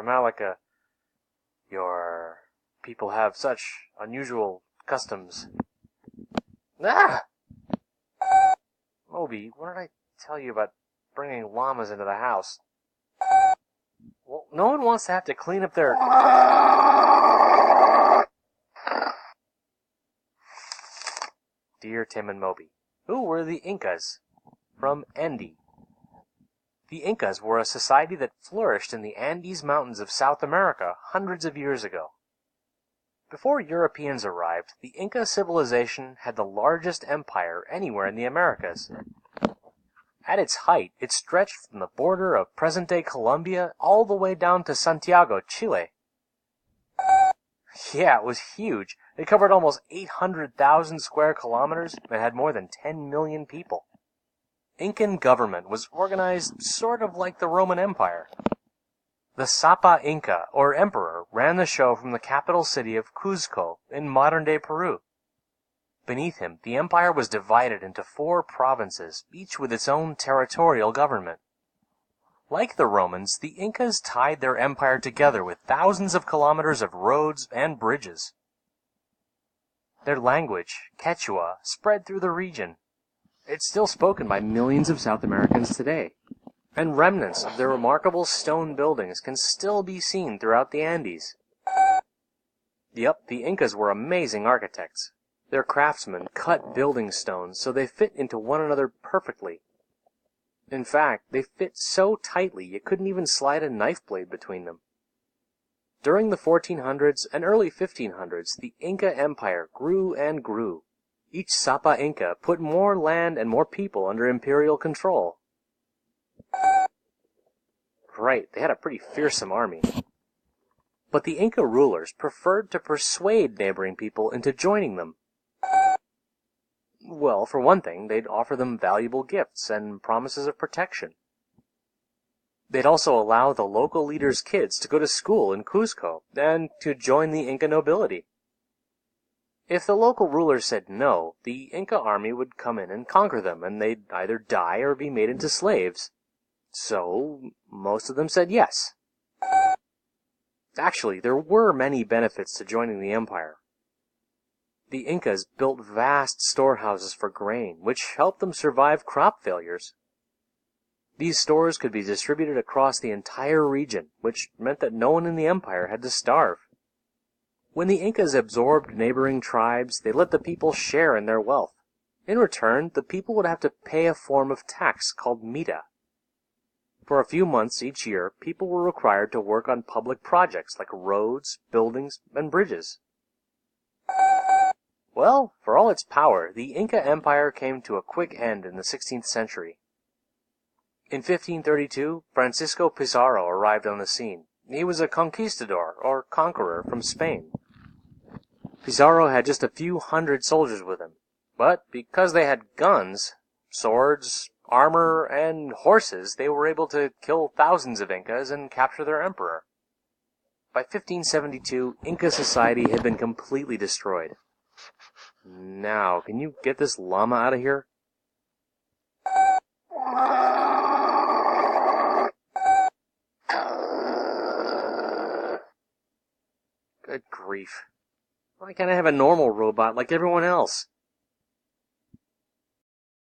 from Malacca. Your people have such unusual customs. Ah! Moby, what did I tell you about bringing llamas into the house? Well, no one wants to have to clean up their... Dear Tim and Moby, who were the Incas? From Andy. The Incas were a society that flourished in the Andes Mountains of South America hundreds of years ago. Before Europeans arrived, the Inca civilization had the largest empire anywhere in the Americas. At its height, it stretched from the border of present-day Colombia all the way down to Santiago, Chile. Yeah, it was huge. It covered almost 800,000 square kilometers and had more than 10 million people. Incan government was organized sort of like the Roman Empire. The Sapa Inca, or emperor, ran the show from the capital city of Cuzco in modern-day Peru. Beneath him, the empire was divided into 4 provinces, each with its own territorial government. Like the Romans, the Incas tied their empire together with thousands of kilometers of roads and bridges. Their language, Quechua, spread through the region. It's still spoken by millions of South Americans today, and remnants of their remarkable stone buildings can still be seen throughout the Andes. Yep, the Incas were amazing architects. Their craftsmen cut building stones so they fit into one another perfectly. In fact, they fit so tightly you couldn't even slide a knife blade between them. During the 1400s and early 1500s, the Inca Empire grew and grew. Each Sapa Inca put more land and more people under imperial control. Right, they had a pretty fearsome army. But the Inca rulers preferred to persuade neighboring people into joining them. Well, for one thing, they'd offer them valuable gifts and promises of protection. They'd also allow the local leaders' kids to go to school in Cuzco and to join the Inca nobility. If the local rulers said no, the Inca army would come in and conquer them, and they'd either die or be made into slaves. So, most of them said yes. Actually, there were many benefits to joining the empire. The Incas built vast storehouses for grain, which helped them survive crop failures. These stores could be distributed across the entire region, which meant that no one in the empire had to starve. When the Incas absorbed neighboring tribes, they let the people share in their wealth. In return, the people would have to pay a form of tax called mita. For a few months each year, people were required to work on public projects like roads, buildings, and bridges. Well, for all its power, the Inca Empire came to a quick end in the 16th century. In 1532, Francisco Pizarro arrived on the scene. He was a conquistador, or conqueror, from Spain. Pizarro had just a few hundred soldiers with him, but because they had guns, swords, armor, and horses, they were able to kill thousands of Incas and capture their emperor. By 1572, Inca society had been completely destroyed. Now, can you get this llama out of here? Good grief. Why can't I have a normal robot like everyone else?